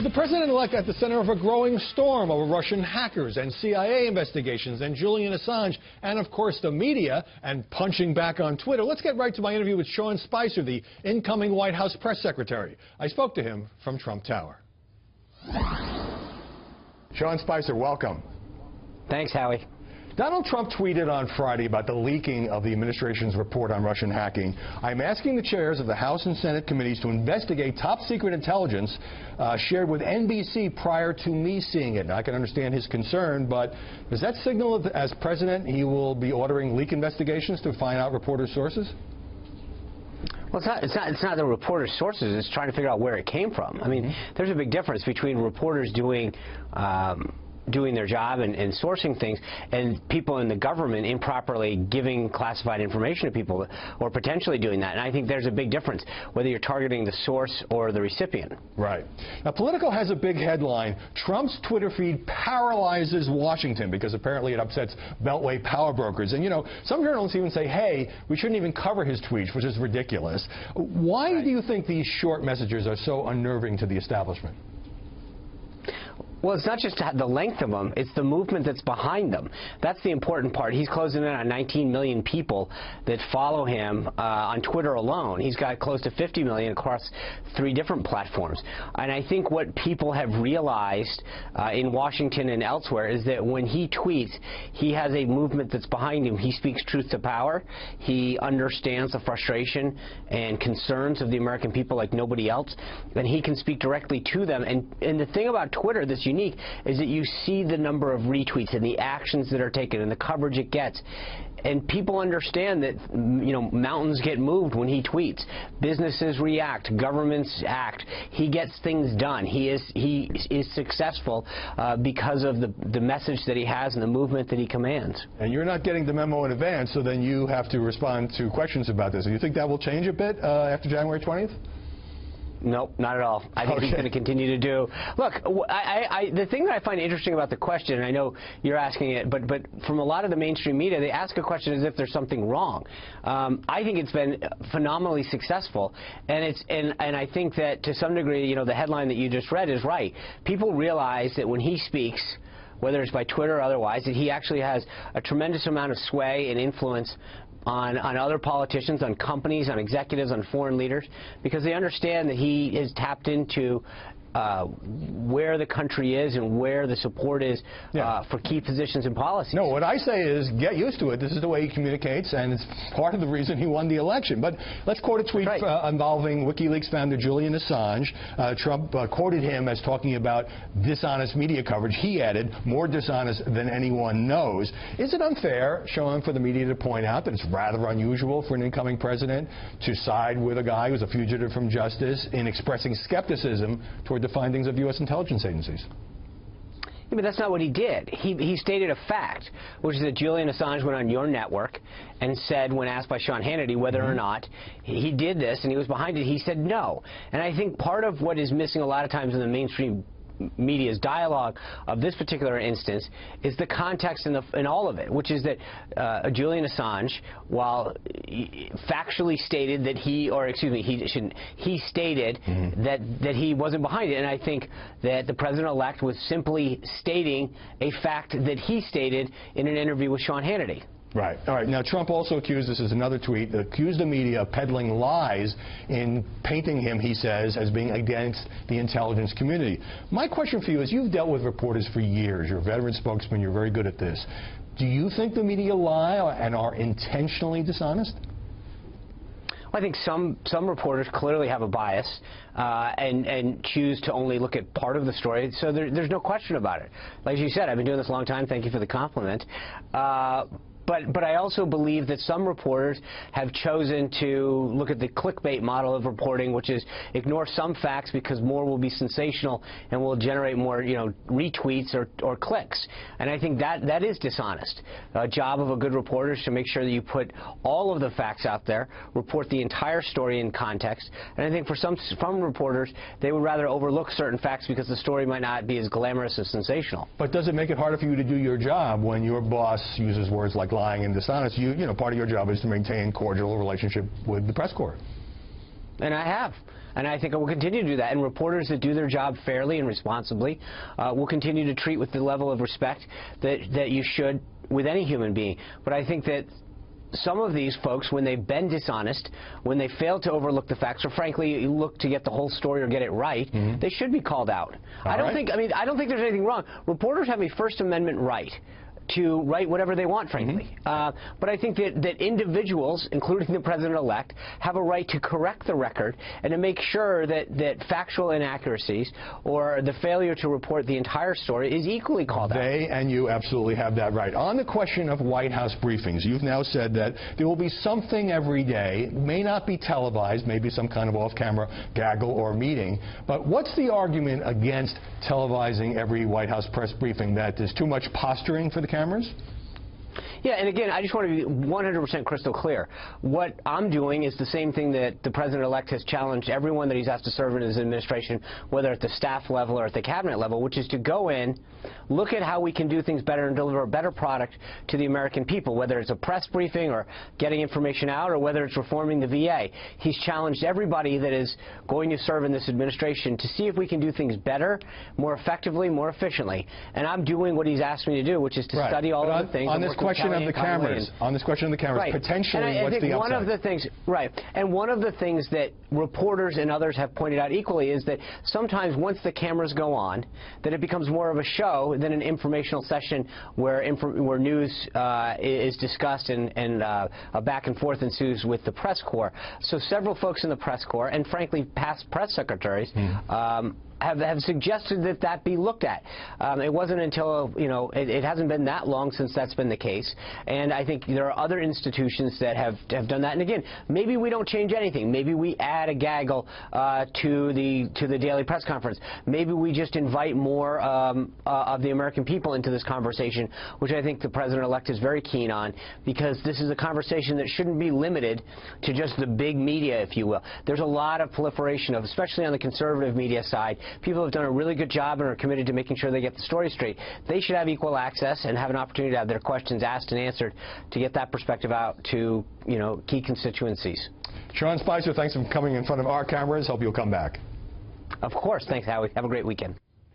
With the president-elect at the center of a growing storm over Russian hackers and CIA investigations and Julian Assange and, of course, the media and punching back on Twitter, let's get right to my interview with Sean Spicer, the incoming White House press secretary. I spoke to him from Trump Tower. Sean Spicer, welcome. Thanks, Howie. Donald Trump tweeted on Friday about the leaking of the administration's report on Russian hacking. I'm asking the chairs of the House and Senate committees to investigate top-secret intelligence shared with NBC prior to me seeing it. Now, I can understand his concern, but does that signal that as president he will be ordering leak investigations to find out reporters' sources? Well, it's not the reporter's sources. It's trying to figure out where it came from. I mean, there's a big difference between reporters doing their job and sourcing things, and people in the government improperly giving classified information to people or potentially doing that. And I think there's a big difference whether you're targeting the source or the recipient. Right. Now, Politico has a big headline: Trump's Twitter feed paralyzes Washington, because apparently it upsets Beltway power brokers. And, you know, some journalists even say, hey, we shouldn't even cover his tweets, which is ridiculous. Why do you think these short messages are so unnerving to the establishment? Well, it's not just the length of them, it's the movement that's behind them. That's the important part. He's closing in on 19 million people that follow him on Twitter alone. He's got close to 50 million across 3 different platforms. And I think what people have realized in Washington and elsewhere is that when he tweets, he has a movement that's behind him. He speaks truth to power. He understands the frustration and concerns of the American people like nobody else, and he can speak directly to them. And the thing about Twitter that's unique is that you see the number of retweets and the actions that are taken and the coverage it gets. And people understand that, you know, mountains get moved when he tweets. Businesses react. Governments act. He gets things done. He is successful because of the message that he has and the movement that he commands. And you're not getting the memo in advance, so then you have to respond to questions about this. Do you think that will change a bit after January 20th? Nope, not at all. I think he's going to continue to do. Look, the thing that I find interesting about the question, and I know you're asking it, but from a lot of the mainstream media, they ask a question as if there's something wrong. I think it's been phenomenally successful, and I think that to some degree, you know, the headline that you just read is right. People realize that when he speaks, whether it's by Twitter or otherwise, that he actually has a tremendous amount of sway and influence on other politicians, on companies, on executives, on foreign leaders, because they understand that he is tapped into where the country is and where the support is for key positions and policies. No, what I say is get used to it. This is the way he communicates, and it's part of the reason he won the election. But let's quote a tweet involving WikiLeaks founder Julian Assange. Trump quoted him as talking about dishonest media coverage. He added, more dishonest than anyone knows. Is it unfair, Sean, for the media to point out that it's rather unusual for an incoming president to side with a guy who's a fugitive from justice in expressing skepticism toward the findings of U.S. intelligence agencies? Yeah, but that's not what he did. He stated a fact, which is that Julian Assange went on your network and said, when asked by Sean Hannity whether or not he did this and he was behind it, he said no. And I think part of what is missing a lot of times in the mainstream media's dialogue of this particular instance is the context in all of it, which is that Julian Assange, while factually stated that he stated that he wasn't behind it, and I think that the president-elect was simply stating a fact that he stated in an interview with Sean Hannity. Right. All right. Now, Trump also accused, this is another tweet, accused the media of peddling lies in painting him, he says, as being against the intelligence community. My question for you is, you've dealt with reporters for years. You're a veteran spokesman. You're very good at this. Do you think the media lie and are intentionally dishonest? I think some reporters clearly have a bias and choose to only look at part of the story, so there's no question about it. Like you said, I've been doing this a long time. Thank you for the compliment. But I also believe that some reporters have chosen to look at the clickbait model of reporting, which is ignore some facts because more will be sensational and will generate more, you know, retweets or clicks. And I think that is dishonest. A job of a good reporter is to make sure that you put all of the facts out there, report the entire story in context. And I think for some reporters, they would rather overlook certain facts because the story might not be as glamorous as sensational. But does it make it harder for you to do your job when your boss uses words like lying and dishonest? You know, part of your job is to maintain cordial relationship with the press corps. And I have. And I think I will continue to do that. And reporters that do their job fairly and responsibly will continue to treat with the level of respect that you should with any human being. But I think that some of these folks, when they've been dishonest, when they fail to overlook the facts, or frankly look to get the whole story or get it right, they should be called out. I don't think there's anything wrong. Reporters have a First Amendment right to write whatever they want, frankly. But I think that individuals, including the president-elect, have a right to correct the record and to make sure that factual inaccuracies or the failure to report the entire story is equally called out. They and you absolutely have that right. On the question of White House briefings, you've now said that there will be something every day, may not be televised, maybe some kind of off-camera gaggle or meeting, but what's the argument against televising every White House press briefing, that there's too much posturing for the cameras? Yeah, and again, I just want to be 100% crystal clear. What I'm doing is the same thing that the president-elect has challenged everyone that he's asked to serve in his administration, whether at the staff level or at the cabinet level, which is to go in, look at how we can do things better and deliver a better product to the American people, whether it's a press briefing or getting information out or whether it's reforming the VA. He's challenged everybody that is going to serve in this administration to see if we can do things better, more effectively, more efficiently. And I'm doing what he's asked me to do, which is to study all of the things. On this question of the cameras, potentially, what's the upside? One of the things, and one of the things that reporters and others have pointed out equally is that sometimes once the cameras go on, that it becomes more of a show than an informational session where news is discussed and a back and forth ensues with the press corps. So several folks in the press corps, and frankly past press secretaries, have suggested that be looked at. It wasn't until, it hasn't been that long since that's been the case. And I think there are other institutions that have done that. And again, maybe we don't change anything. Maybe we add a gaggle to the daily press conference. Maybe we just invite more of the American people into this conversation, which I think the president-elect is very keen on, because this is a conversation that shouldn't be limited to just the big media, if you will. There's a lot of proliferation of, especially on the conservative media side, people have done a really good job and are committed to making sure they get the story straight. They should have equal access and have an opportunity to have their questions asked and answered to get that perspective out to, key constituencies. Sean Spicer, thanks for coming in front of our cameras. Hope you'll come back. Of course. Thanks, Howie. Have a great weekend.